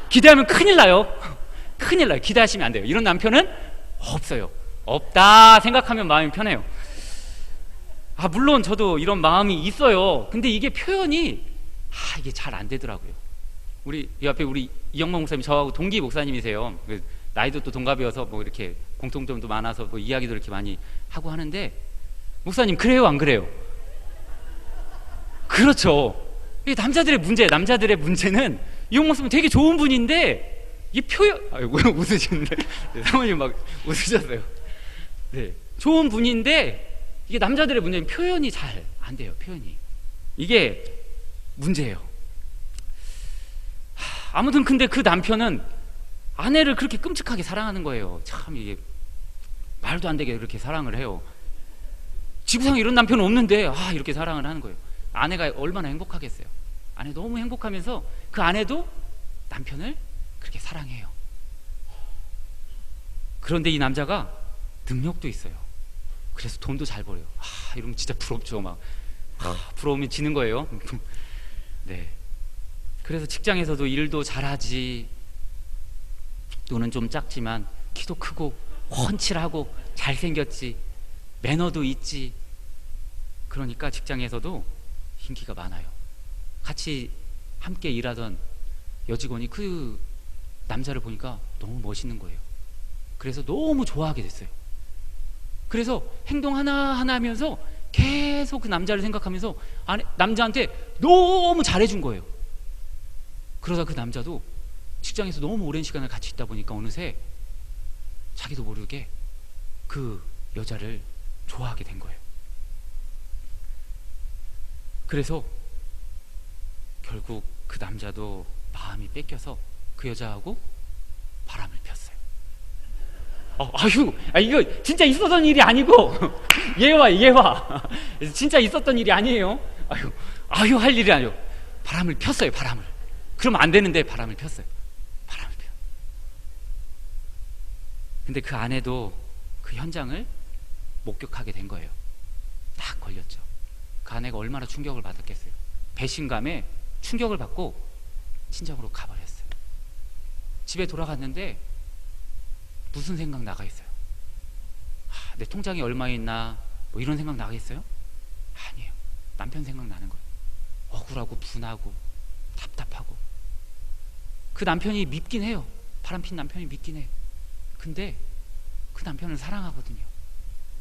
기대하면 큰일 나요. 큰일 나요. 기대하시면 안 돼요. 이런 남편은 없어요. 없다 생각하면 마음이 편해요. 물론 저도 이런 마음이 있어요. 근데 이게 표현이 이게 잘 안 되더라고요. 우리 이 앞에 우리 이영만 목사님 저하고 동기 목사님이세요. 나이도 또 동갑이어서 뭐 이렇게 공통점도 많아서 뭐 이야기도 이렇게 많이 하고 하는데, 목사님 그래요, 안 그래요? 그렇죠. 이 남자들의 문제는 이영만 목사님 되게 좋은 분인데 이 표현, 왜 웃으시는데? 네, 사모님 막 웃으셨어요. 네, 좋은 분인데 이게 남자들의 문제는 표현이 잘 안 돼요. 표현이 이게 문제예요. 아무튼 근데 그 남편은 아내를 그렇게 끔찍하게 사랑하는 거예요. 참 이게 말도 안 되게 그렇게 사랑을 해요. 지구상에 이런 남편은 없는데 이렇게 사랑을 하는 거예요. 아내가 얼마나 행복하겠어요. 아내 너무 행복하면서 그 아내도 남편을 그렇게 사랑해요. 그런데 이 남자가 능력도 있어요. 그래서 돈도 잘 벌어요. 이러면 진짜 부럽죠. 막 부러우면 지는 거예요. 네. 그래서 직장에서도 일도 잘하지, 눈은 좀 작지만 키도 크고 훤칠하고 잘생겼지, 매너도 있지. 그러니까 직장에서도 인기가 많아요. 같이 함께 일하던 여직원이 그 남자를 보니까 너무 멋있는 거예요. 그래서 너무 좋아하게 됐어요. 그래서 행동 하나하나 하면서 계속 그 남자를 생각하면서 남자한테 너무 잘해준 거예요. 그러다 그 남자도 직장에서 너무 오랜 시간을 같이 있다 보니까 어느새 자기도 모르게 그 여자를 좋아하게 된 거예요. 그래서 결국 그 남자도 마음이 뺏겨서 그 여자하고 바람을 폈어요. 이거 진짜 있었던 일이 아니고 예화 진짜 있었던 일이 아니에요. 할 일이 아니에요. 바람을 폈어요. 바람을. 그러면 안 되는데 바람을 폈어요. 바람을 펴. 근데 그 아내도 그 현장을 목격하게 된 거예요. 딱 걸렸죠. 그 아내가 얼마나 충격을 받았겠어요. 배신감에 충격을 받고 친정으로 가버렸어요. 집에 돌아갔는데 무슨 생각 나가 있어요? 내 통장에 얼마 있나 뭐 이런 생각 나가 있어요? 아니에요. 남편 생각 나는 거예요. 억울하고 분하고 답답하고. 그 남편이 밉긴 해요. 바람핀 남편이 밉긴 해요. 근데 그 남편을 사랑하거든요.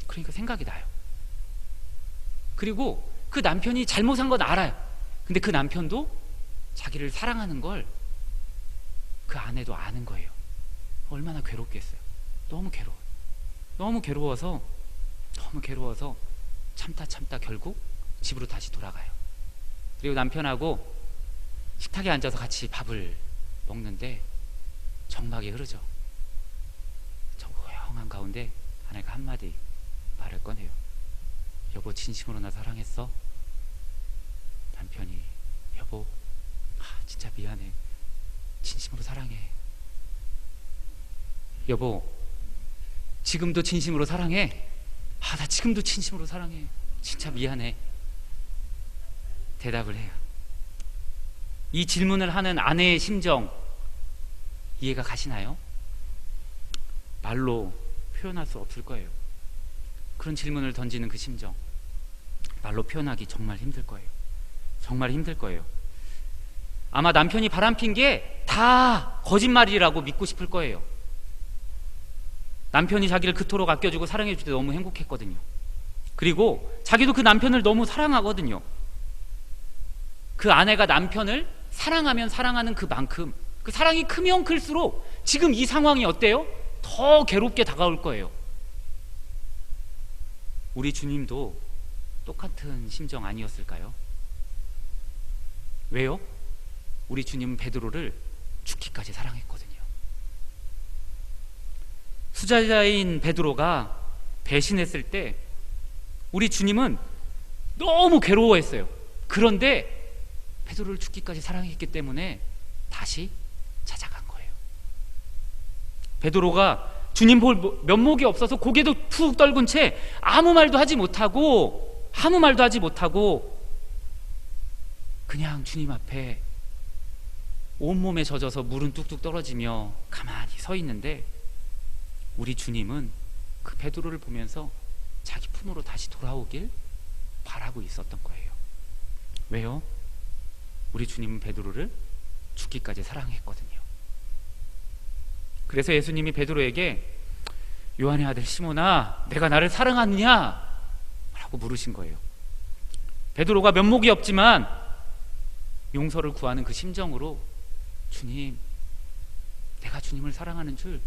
그러니까 생각이 나요. 그리고 그 남편이 잘못한 건 알아요. 근데 그 남편도 자기를 사랑하는 걸 그 아내도 아는 거예요. 얼마나 괴롭겠어요. 너무 괴로워요. 너무 괴로워서 참다 결국 집으로 다시 돌아가요. 그리고 남편하고 식탁에 앉아서 같이 밥을 먹는데 정막이 흐르죠. 저 조용한 가운데 아내가 한마디 말을 꺼내요. 여보, 진심으로 나 사랑했어? 남편이 여보, 진짜 미안해. 진심으로 사랑해. 여보, 지금도 진심으로 사랑해? 나 지금도 진심으로 사랑해. 진짜 미안해. 대답을 해요. 이 질문을 하는 아내의 심정 이해가 가시나요? 말로 표현할 수 없을 거예요. 그런 질문을 던지는 그 심정, 말로 표현하기 정말 힘들 거예요. 정말 힘들 거예요. 아마 남편이 바람핀 게 다 거짓말이라고 믿고 싶을 거예요. 남편이 자기를 그토록 아껴주고 사랑해줄 때 너무 행복했거든요. 그리고 자기도 그 남편을 너무 사랑하거든요. 그 아내가 남편을 사랑하면 사랑하는 그만큼 그 사랑이 크면 클수록 지금 이 상황이 어때요? 더 괴롭게 다가올 거예요. 우리 주님도 똑같은 심정 아니었을까요? 왜요? 우리 주님은 베드로를 죽기까지 사랑했거든요. 수제자인 베드로가 배신했을 때 우리 주님은 너무 괴로워했어요. 그런데 베드로를 죽기까지 사랑했기 때문에 다시 찾아간 거예요. 베드로가 주님 볼 면목이 없어서 고개도 푹 떨군 채 아무 말도 하지 못하고 그냥 주님 앞에 온몸에 젖어서 물은 뚝뚝 떨어지며 가만히 서 있는데 우리 주님은 그 베드로를 보면서 자기 품으로 다시 돌아오길 바라고 있었던 거예요. 왜요? 우리 주님은 베드로를 죽기까지 사랑했거든요. 그래서 예수님이 베드로에게 요한의 아들 시몬아, 내가 나를 사랑하느냐? 라고 물으신 거예요. 베드로가 면목이 없지만 용서를 구하는 그 심정으로 주님, 내가 주님을 사랑하는 줄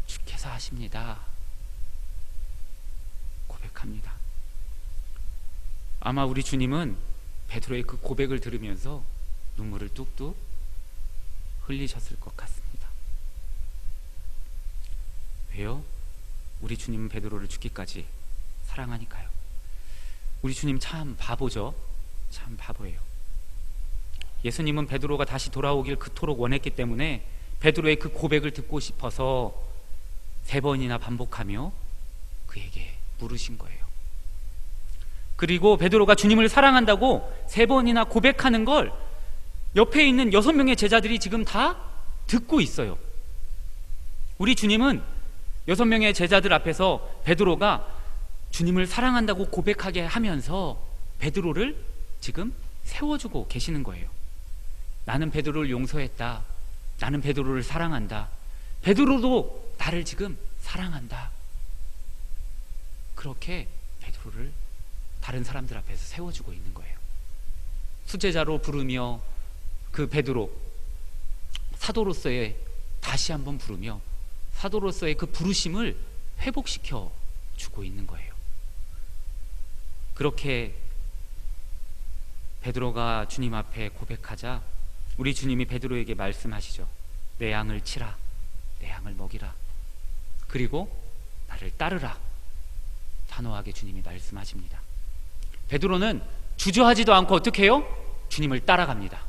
주께서 아십니다. 고백합니다. 아마 우리 주님은 베드로의 그 고백을 들으면서 눈물을 뚝뚝 흘리셨을 것 같습니다. 왜요? 우리 주님은 베드로를 죽기까지 사랑하니까요. 우리 주님 참 바보죠. 참 바보예요. 예수님은 베드로가 다시 돌아오길 그토록 원했기 때문에 베드로의 그 고백을 듣고 싶어서 3번이나 반복하며 그에게 물으신 거예요. 그리고 베드로가 주님을 사랑한다고 3번이나 고백하는 걸 옆에 있는 6명의 제자들이 지금 다 듣고 있어요. 우리 주님은 6명의 제자들 앞에서 베드로가 주님을 사랑한다고 고백하게 하면서 베드로를 지금 세워주고 계시는 거예요. 나는 베드로를 용서했다. 나는 베드로를 사랑한다. 베드로도 나를 지금 사랑한다. 그렇게 베드로를 다른 사람들 앞에서 세워주고 있는 거예요. 수제자로 부르며 그 베드로, 사도로서의 다시 한번 부르며 사도로서의 그 부르심을 회복시켜 주고 있는 거예요. 그렇게 베드로가 주님 앞에 고백하자 우리 주님이 베드로에게 말씀하시죠. 내 양을 치라, 내 양을 먹이라, 그리고 나를 따르라. 단호하게 주님이 말씀하십니다. 베드로는 주저하지도 않고 어떻게 해요? 주님을 따라갑니다.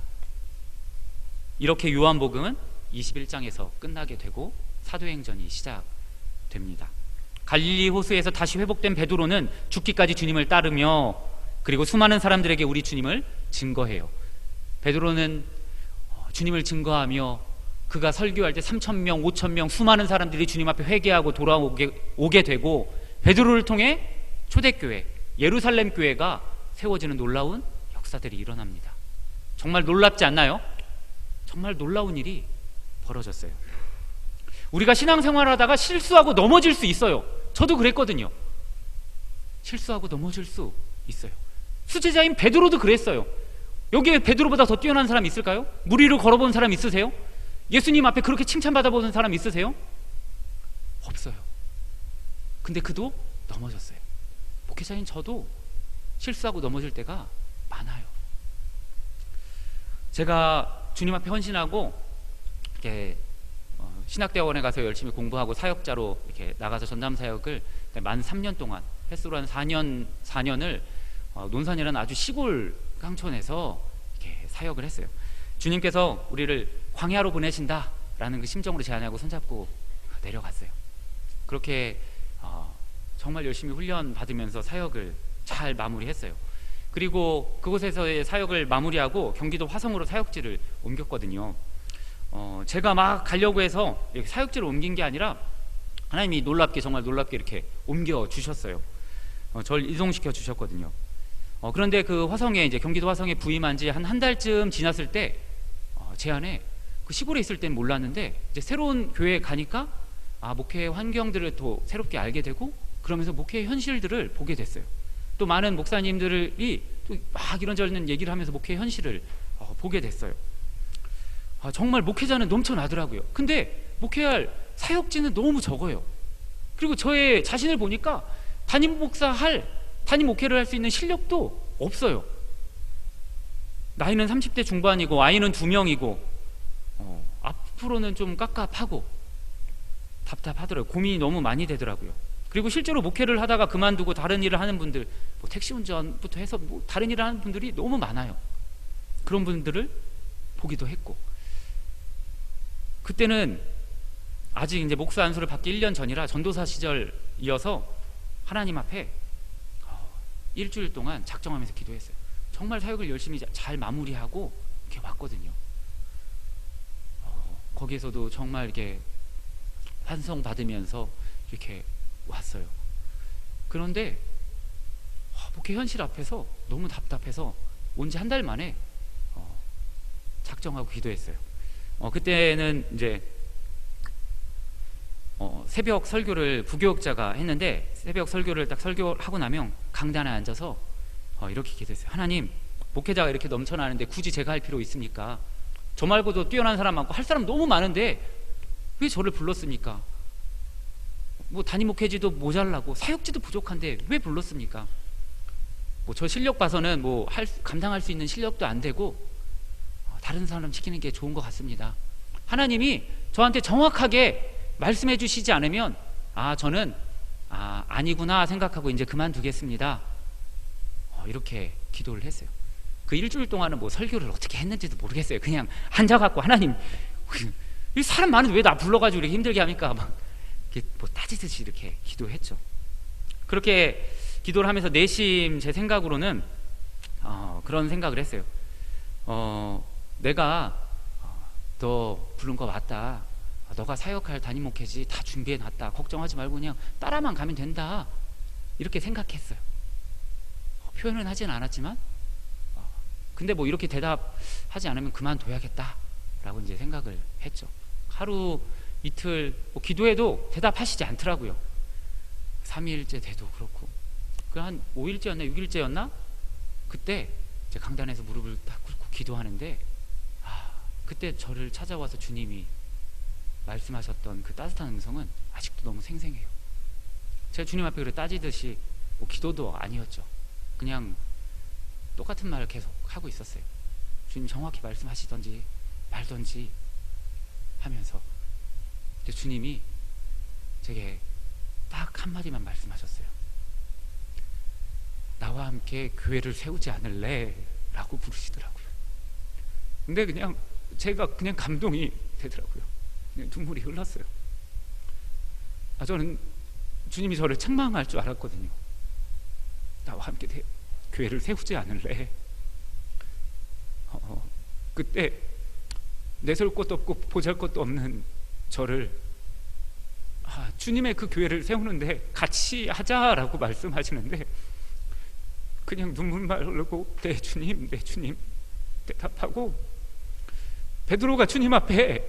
이렇게 요한복음은 21장에서 끝나게 되고 사도행전이 시작됩니다. 갈릴리 호수에서 다시 회복된 베드로는 죽기까지 주님을 따르며 그리고 수많은 사람들에게 우리 주님을 증거해요. 베드로는 주님을 증거하며 그가 설교할 때 3,000명, 5,000명 수많은 사람들이 주님 앞에 회개하고 돌아오게 되고 베드로를 통해 초대교회, 예루살렘 교회가 세워지는 놀라운 역사들이 일어납니다. 정말 놀랍지 않나요? 정말 놀라운 일이 벌어졌어요. 우리가 신앙생활하다가 실수하고 넘어질 수 있어요. 저도 그랬거든요. 실수하고 넘어질 수 있어요. 수제자인 베드로도 그랬어요. 여기에 베드로보다 더 뛰어난 사람 있을까요? 물 위를 걸어본 사람 있으세요? 예수님 앞에 그렇게 칭찬받아보는 사람 있으세요? 없어요. 근데 그도 넘어졌어요. 목회자인 저도 실수하고 넘어질 때가 많아요. 제가 주님 앞에 헌신하고 이렇게 신학대학원에 가서 열심히 공부하고 사역자로 이렇게 나가서 전담 사역을 만 3년 동안 횟수로 한 4년을 논산이라는 아주 시골 깡촌에서 이렇게 사역을 했어요. 주님께서 우리를 광야로 보내신다라는 그 심정으로 제안하고 손잡고 내려갔어요. 그렇게 정말 열심히 훈련 받으면서 사역을 잘 마무리했어요. 그리고 그곳에서의 사역을 마무리하고 경기도 화성으로 사역지를 옮겼거든요. 제가 막 가려고 해서 이렇게 사역지를 옮긴 게 아니라 하나님이 놀랍게, 정말 놀랍게 이렇게 옮겨 주셨어요. 저를 이동시켜 주셨거든요. 그런데 그 화성에, 이제 경기도 화성에 부임한 지 한 달쯤 지났을 때 제 안에, 그 시골에 있을 땐 몰랐는데 이제 새로운 교회에 가니까 목회의 환경들을 또 새롭게 알게 되고, 그러면서 목회의 현실들을 보게 됐어요. 또 많은 목사님들이 또 막 이런저런 얘기를 하면서 목회의 현실을 보게 됐어요. 정말 목회자는 넘쳐나더라고요. 근데 목회할 사역지는 너무 적어요. 그리고 저의 자신을 보니까 담임 목회를 할 수 있는 실력도 없어요. 나이는 30대 중반이고 아이는 2명이고 앞으로는 좀 깝깝하고 답답하더라고요. 고민이 너무 많이 되더라고요. 그리고 실제로 목회를 하다가 그만두고 다른 일을 하는 분들, 뭐 택시 운전부터 해서 뭐 다른 일을 하는 분들이 너무 많아요. 그런 분들을 보기도 했고, 그때는 아직 이제 목사 안수를 받기 1년 전이라 전도사 시절이어서 하나님 앞에 일주일 동안 작정하면서 기도했어요. 정말 사역을 열심히 잘 마무리하고 이렇게 왔거든요. 거기에서도 정말 이렇게 환송받으면서 이렇게 왔어요. 그런데 목회 현실 앞에서 너무 답답해서 온 지 한 달 만에 작정하고 기도했어요. 그때는 이제 새벽 설교를 부교육자가 했는데, 새벽 설교를 딱 설교하고 나면 강단에 앉아서 이렇게 기도했어요. 하나님, 목회자가 이렇게 넘쳐나는데 굳이 제가 할 필요 있습니까? 저 말고도 뛰어난 사람 많고 할 사람 너무 많은데 왜 저를 불렀습니까? 뭐 담임 목회지도 모자라고 사역지도 부족한데 왜 불렀습니까? 뭐 저 실력 봐서는 뭐 감당할 수 있는 실력도 안 되고 다른 사람 시키는 게 좋은 것 같습니다. 하나님이 저한테 정확하게 말씀해 주시지 않으면 저는 아니구나 생각하고 이제 그만두겠습니다. 이렇게 기도를 했어요. 그 일주일 동안은 뭐 설교를 어떻게 했는지도 모르겠어요. 그냥 앉아갖고 하나님, 이 사람 많은데 왜 나 불러가지고 이렇게 힘들게 합니까? 막 이렇게 뭐 따지듯이 이렇게 기도했죠. 그렇게 기도를 하면서 내심 제 생각으로는 그런 생각을 했어요. 내가 너 부른 거 맞다. 너가 사역할 담임 목회지 다 준비해놨다. 걱정하지 말고 그냥 따라만 가면 된다. 이렇게 생각했어요. 표현은 하진 않았지만 근데 뭐 이렇게 대답하지 않으면 그만둬야겠다 라고 이제 생각을 했죠. 하루 이틀 뭐 기도해도 대답하시지 않더라고요. 3일째 돼도 그렇고, 그 한 5일째였나 6일째였나 그때 이제 강단에서 무릎을 딱 꿇고 기도하는데 그때 저를 찾아와서 주님이 말씀하셨던 그 따뜻한 음성은 아직도 너무 생생해요. 제가 주님 앞에 그래 따지듯이 뭐 기도도 아니었죠. 그냥 똑같은 말을 계속 하고 있었어요. 주님 정확히 말씀하시던지 말던지 하면서. 근데 주님이 제게 딱 한마디만 말씀하셨어요. 나와 함께 교회를 세우지 않을래? 라고 부르시더라고요. 근데 그냥 제가 그냥 감동이 되더라고요. 그냥 눈물이 흘렀어요. 저는 주님이 저를 책망할 줄 알았거든요. 나와 함께 교회를 세우지 않을래? 그때 내세울 것도 없고 보잘 것도 없는 저를 주님의 그 교회를 세우는데 같이 하자라고 말씀하시는데 그냥 눈물만 흐르고 네 주님, 네 주님 대답하고 베드로가 주님 앞에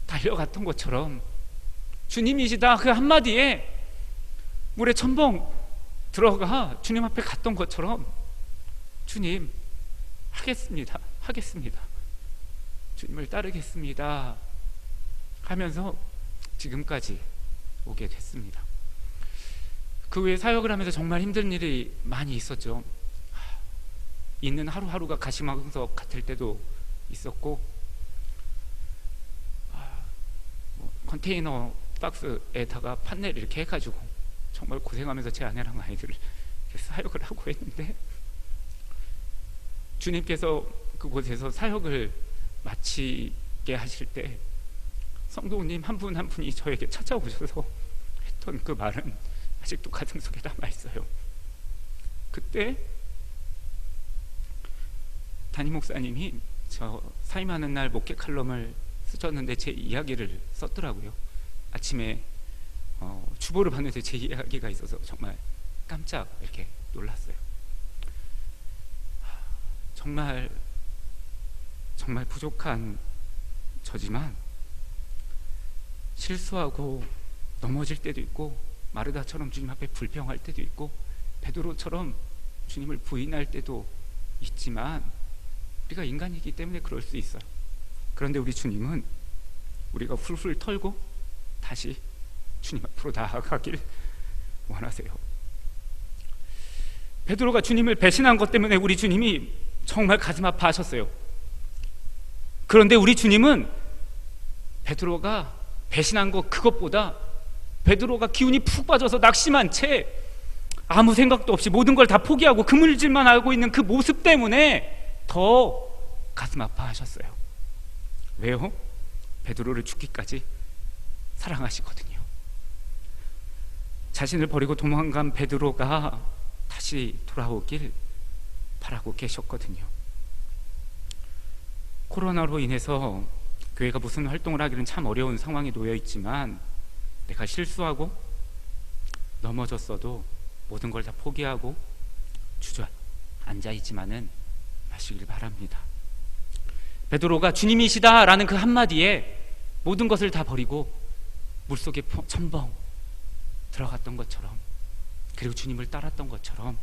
달려갔던 것처럼 주님이시다 그 한마디에 물에 첨벙 들어가 주님 앞에 갔던 것처럼 주님 하겠습니다, 하겠습니다, 주님을 따르겠습니다 하면서 지금까지 오게 됐습니다. 그 후에 사역을 하면서 정말 힘든 일이 많이 있었죠. 있는 하루하루가 가시방석 같을 때도 있었고, 컨테이너 박스에다가 판넬 이렇게 해가지고 정말 고생하면서 제 아내랑 아이들을 사역을 하고 했는데, 주님께서 그곳에서 사역을 마치게 하실 때 성도님 한 분 한 분이 저에게 찾아오셔서 했던 그 말은 아직도 가슴속에 남아있어요. 그때 담임 목사님이 저 사임하는 날 목회 칼럼을 쓰셨는데 제 이야기를 썼더라고요. 아침에 주보를 봤는데 제 이야기가 있어서 정말 깜짝 이렇게 놀랐어요. 정말 부족한 저지만 실수하고 넘어질 때도 있고, 마르다처럼 주님 앞에 불평할 때도 있고, 베드로처럼 주님을 부인할 때도 있지만 우리가 인간이기 때문에 그럴 수 있어요. 그런데 우리 주님은 우리가 훌훌 털고 다시 주님 앞으로 나아가길 원하세요. 베드로가 주님을 배신한 것 때문에 우리 주님이 정말 가슴 아파하셨어요. 그런데 우리 주님은 베드로가 배신한 것 그것보다 베드로가 기운이 푹 빠져서 낙심한 채 아무 생각도 없이 모든 걸 다 포기하고 그물질만 하고 있는 그 모습 때문에 더 가슴 아파하셨어요. 왜요? 베드로를 죽기까지 사랑하시거든요. 자신을 버리고 도망간 베드로가 다시 돌아오길 바라고 계셨거든요. 코로나로 인해서 교회가 무슨 활동을 하기는 참 어려운 상황에 놓여 있지만, 내가 실수하고 넘어졌어도 모든 걸 다 포기하고 주저앉아 있지만은 마시길 바랍니다. 베드로가 주님이시다라는 그 한마디에 모든 것을 다 버리고 물속에 첨벙 들어갔던 것처럼, 그리고 주님을 따랐던 것처럼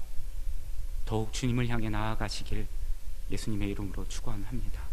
더욱 주님을 향해 나아가시길 예수님의 이름으로 축원합니다.